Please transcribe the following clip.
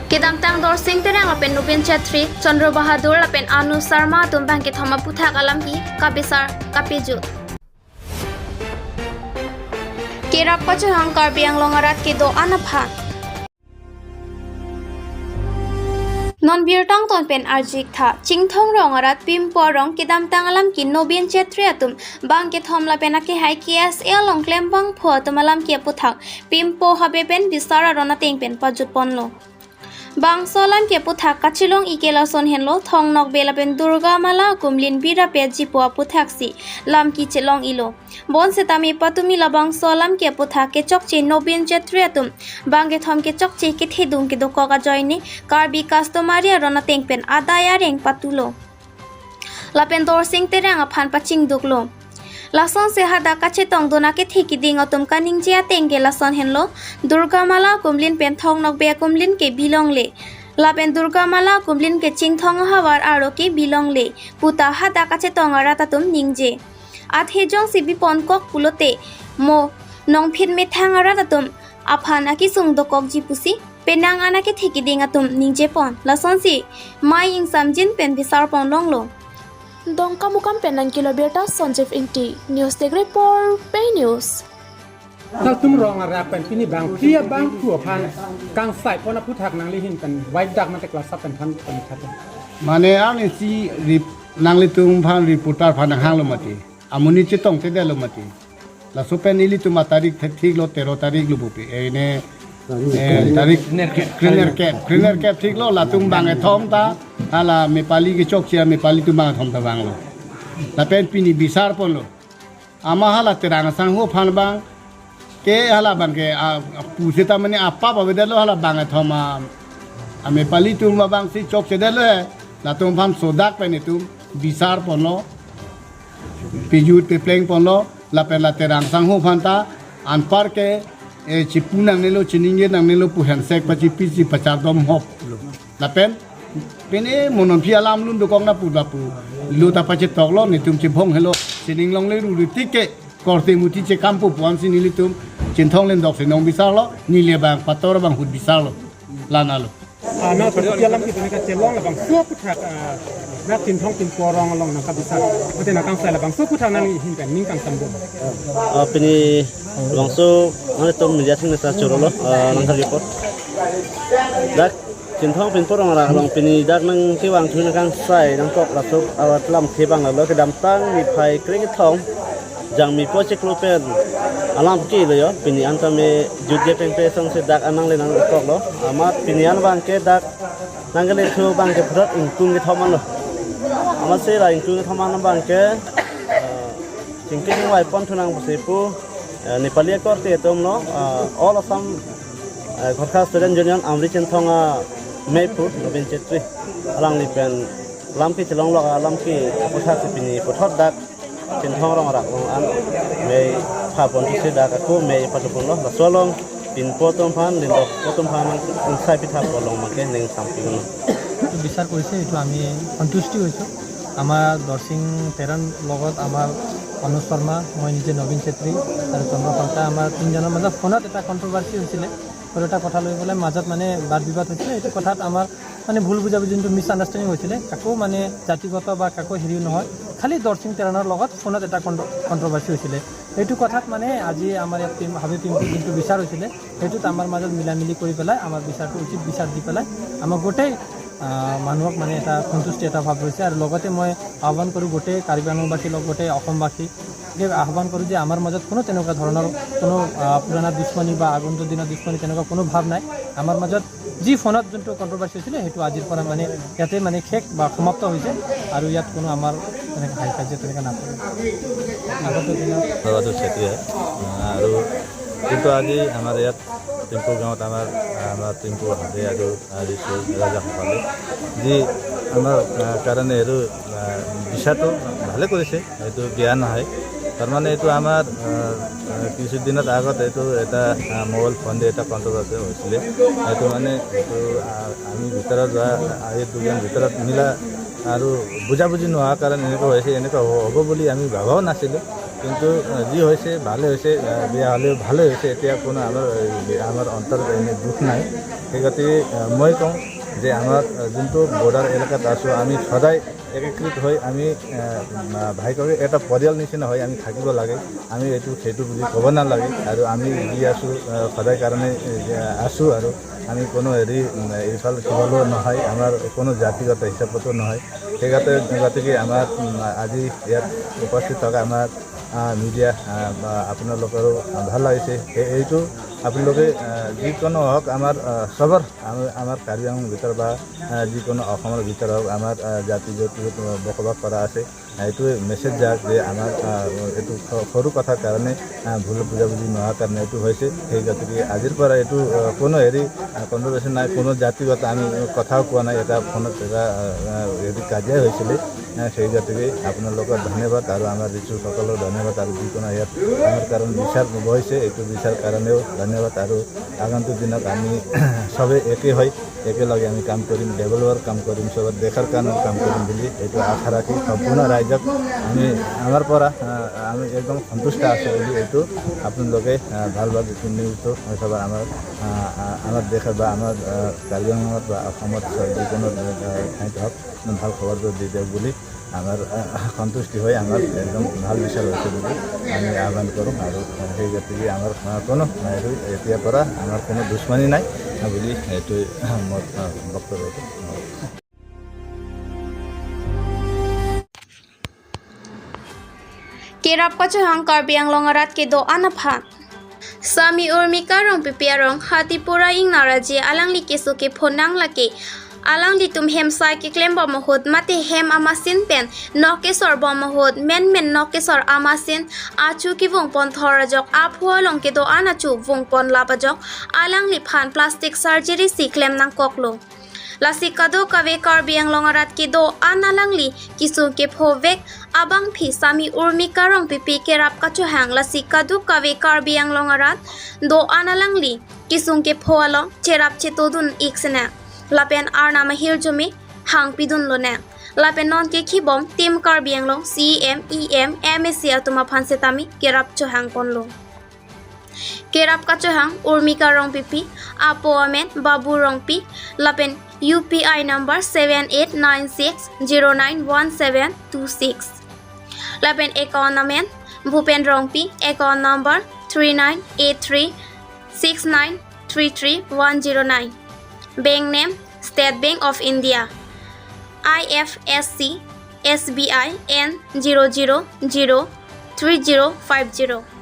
Kidam tang dor sing terang lapen Nubin Chetri, Chandra Bahadur lapen Anu Sarma tumbang ke thoma puthak alam ki kabisar kapiju. Kirap pachahang karbiang longarat ke do anaphan. Non birtang ton pen arjik tha chingthong rongarat pim porong kidam tang alam ki Nubin Chetri atum bang ke thomla pena ke hai kias e long klem bang pho tumalam ki puthak pim po habe pen bisara rona teng pen pajut ponlo. Bang solam ke puthak kachilong ikela son henlo thong nok bela pen Durga Mala kumlin bira pe jipua puthaksi lam ki chelong ilo bon setami patumi labang solam ke puthak ke chokche Nubin Chetri atum bang ke thom ke chokche ke thedung ke do koga joini karbi customary rona teng pen adaya reng patulo lapen dor sing terang aphan paching duklo Lason se hada kache tong dona ke thiki ding atum kaning jia tenge lason henlo Durga Mala kumlin pen thong nok be kumlin ke bilong le lapen Durga Mala kumlin ke ching thong hawar aro ke bilong le puta hada kache tong aratatum ningje athe jong sibi pon kok pulote mo nong phin me thang aratatum aphana ki sung do kok ji pusi penang ana ke thiki ding atum ningje pon lason si mai ing samjin pen bisar pon long lo Dongka mukam penang kilometer Sanjeev Inti News Tech Report Pay News. Kalau tum rong arapan ini bang pria bang tua pan kang sai pona puthak nang lihin kan white duck man tekla sap kan pan kan. Mane ani si nang litung pan reporter pan hang lo mati. Amuni cetong tede lo mati. La supen ili tu matarik thik lo 13 tarik lo bupi. Ene tarik cleaner cap thik lo la tung bang e thom ta ala mepali ke chok sia mepali tu bang thom ta bang lo. La pen pini bisar pon lo. Ama hala terang sang ho pan bang ke hala bang ke puseta mane apa ba bedalo hala bang e thom mepali tu bang si chok se delo la tum pan sodak pen tu bisar pon lo. Pijut pe pleng pon lo la pen la terang sang ho pan ta an par ke cipu nang nelo cininge nang nelo puhan sek paci pisi pacar dom hop la pen pene monon phi alam lun do kong na pu lu ta pace toklo ni tum ci phong hello cining long le ru tike korte muti ce kampu puan sini li tum cin thong len dok se nong bisar lo ni le bang pator bang hud bisar lo lana lo Nah pada dalam kita ni celong la bang suap puthak nak tin thong tin porong long nang kabisar. Mate nak kang sai la bang suap puthak nang lihin kan ning kang sambung. Pini langsung mana tu media sing nasa corolo langkah report. Dak cinthong pin porong ara long pini dak nang kiwang thun kang sai nang kok lasuk awat lam khebang lo ke dam tang mi phai kring thong jang mi project lo pen alam ki lo yo pini antame juje pen pe sang se dak anang le nang kok lo amat pini an bang ke dak nang le thu bang ke prat ingkung ke thoman lo amat se la ingkung ke thoman bang ke Singking wai pon tunang busipu Nepali korte tom no all of some Gorkha Student Union Amri Chenthonga Maypur Nubin Chetri alang lipen lamki chelong lo lamki puthak pini puthot dak Chenthong rong rak long an me phapon ti dak ko me patupon lo solong pin potom phan lindo potom phan insai pitha polong make ning samping বিচার কৰিছে এটো আমি সন্তুষ্টি হৈছো আমাৰ দৰ্শিং তেৰণ লগত আমাৰ অনুজ শৰ্মা মই নিজে নবীন চেত্ৰী আৰু চন্দ্ৰ ফলতা আমাৰ তিনিজনৰ মাজত ফোনত এটা কণ্ট্ৰভাৰ্চি হৈছিলে আৰু এটা কথা লৈ পেলাই মাজত মানে বাদ বিবাদ হৈছিলে এইটো কথাত আমাৰ মানে ভুল বুজাবুজি যোনটো মিছ আণ্ডাৰষ্টেণ্ডিং হৈছিলে কাকো মানে জাতিগত বা কাকো হেৰিও নহয় খালি দৰ্শিং তেৰণৰ লগত ফোনত এটা কণ্ট্ৰভাৰ্চি হৈছিলে এইটো কথাত মানে আজি আমাৰ ইয়াত হাবি টিমটো যোনটো বিচাৰ হৈছিলে সেইটোত আমাৰ মাজত মিলামিলি কৰি পেলাই আমাৰ বিচাৰটো উচিত বিচাৰ দি পেলাই আমাৰ গোটেই মানুহক মানে এটা সন্তুষ্টি এটা ভাৱ হৈছে আৰু লগতে মই আহ্বান কৰোঁ গোটেই কাৰ্বি আংলংবাসী লগতে অসমবাসীক আহ্বান কৰোঁ যে আমাৰ মাজত কোনো তেনেকুৱা ধৰণৰ কোনো পুৰণা দুশ্মনী বা আগন্তুক দিনৰ দুশ্মনী তেনেকুৱা কোনো ভাৱ নাই আমাৰ মাজত যি ফোনত যোনটো কণ্ট্ৰভাৰ্চি হৈছিলে সেইটো আজিৰ পৰা মানে ইয়াতে মানে শেষ বা সমাপ্ত হৈছে আৰু ইয়াত কোনো আমাৰ তেনেকৈ হাই কাজিয়া তেনেকৈ নাথাকে আগন্তুক দিনত আৰু কিন্তু আজি আমাৰ ইয়াত টিম্পুৰ গাঁৱত আমাৰ টিম্পুৰ হাতে আৰু ৰাজাসকলে যি আমাৰ কাৰণে এইটো বিচাৰটো ভালে কৰিছে এইটো বেয়া নহয় তাৰমানে এইটো আমাৰ কিছুদিনত আগত এইটো এটা মোবাইল ফোন দি এটা কণ্ট্ৰভাৰ্চি হৈছিলে এইটো মানে এইটো আমি ভিতৰত যোৱা এই দুজন ভিতৰত মিলা আৰু বুজাবুজি নোহোৱাৰ কাৰণে এনেকুৱা হৈছে এনেকুৱা হ'ব বুলি আমি ভবাও নাছিলোঁ কিন্তু যি হৈছে ভালে হৈছে বেয়া হ'লেও ভালে হৈছে এতিয়া কোনো আমাৰ অন্তৰ এনে দুখ নাই সেই গতিকে মই কওঁ যে আমাৰ যোনটো বৰ্ডাৰ এলেকাত আছোঁ আমি সদায় একত্ৰিত হৈ আমি ভাইকৰি এটা পৰিয়াল নিচিনা হৈ আমি থাকিব লাগে আমি সেইটো বুলি ক'ব নালাগে আৰু আমি যি আছোঁ সদায় কাৰণে আছোঁ আৰু আমি কোনো এইফাল সিফালো নহয় আমাৰ কোনো জাতিগত হিচাপতো নহয় সেই গতিকে আমাৰ আজি ইয়াত উপস্থিত থকা আমাৰ মিডিয়া বা আপোনালোকৰো ভাল লাগিছে এইটো আপোনালোকে যিকোনো হওক আমাৰ চবৰ আমাৰ কাৰ্বি আংলঙৰ ভিতৰত বা যিকোনো অসমৰ ভিতৰত হওক আমাৰ জাতি য'ত বসবাস কৰা আছে এইটোৱে মেছেজ যাক যে আমাৰ এইটো সৰু কথাৰ কাৰণে ভুল বুজাবুজি নোহোৱাৰ কাৰণে এইটো হৈছে সেই গতিকে আজিৰ পৰা এইটো কোনো কণ্ট্ৰভাৰ্চি নাই কোনো জাতিগত আমি কথাও কোৱা নাই এটা ফোনত এটা কাজিয়া হৈছিলে সেই গতিকে আপোনালোকৰ ধন্যবাদ আৰু আমাৰ ঋষুসকলৰ ধন্যবাদ আৰু যিকোনো ইয়াত আমাৰ কাৰণ বিচাৰ বহিছে এইটো বিচাৰ কাৰণেও ধন্যবাদ আৰু আগন্তুক দিনত আমি চবেই একে হৈ একেলগে আমি কাম কৰিম ডেভেলপৰ কাম কৰিম চবৰ দেশৰ কাৰণে কাম কৰিম বুলি এইটো আশা ৰাখি সম্পূৰ্ণ ৰাইজক আমি আমাৰ পৰা আমি একদম সন্তুষ্ট আছোঁ বুলি এইটো আপোনালোকে ভাল যিটো নিউজটো চবৰ আমাৰ দেশত বা আমাৰ কাৰ্বি আংলঙত বা অসমত যিকোনো ঠাইত হওক ভাল খবৰটো দি দিয়ক বুলি আমাৰ সন্তুষ্টি হৈ আমাৰ একদম ভাল বিচাৰ হৈছে বুলি আমি আহ্বান কৰোঁ আৰু সেই গতিকে আমাৰ কোনো এতিয়াৰ পৰা আমাৰ কোনো দুশ্মনী নাই বুলি এইটোৱে মোৰ বক্তব্য Kirap kachuhang Karbi Anglong arat ke do anapha Sami urmika rong pipiarong hatipura ing naraji alang likisu ke phonang laki alang litum hem sai ke klemba mahod mate hem amasin pen noke sor bomahod men noke sor amasin achu ki wong pon thorajok aphua long ke do anachu wong pon labajok alang li phan plastic surgery si klem nang koklo Lasikado kawe Karbi Anglong arat ke do analangli kisu ke phovek abang phi sami urmika rong pipi ke rap kachuhang lasikado kawe Karbi Anglong arat do analangli kisu ke phoalong cherap chetodun iksena lapen arna mahir jumi hang pidun lone lapen non ke khibom tim Karbi Anglong CEM MSC atuma phansetami ke rap chuhang ponlo Kerap kachuhang urmika rong pipi apo amen babu rong pi lapen UPI number 7896091726 lapen account namen Bhupen Rongpi account number 398369333109 bank name State Bank of India IFSC SBI N0003050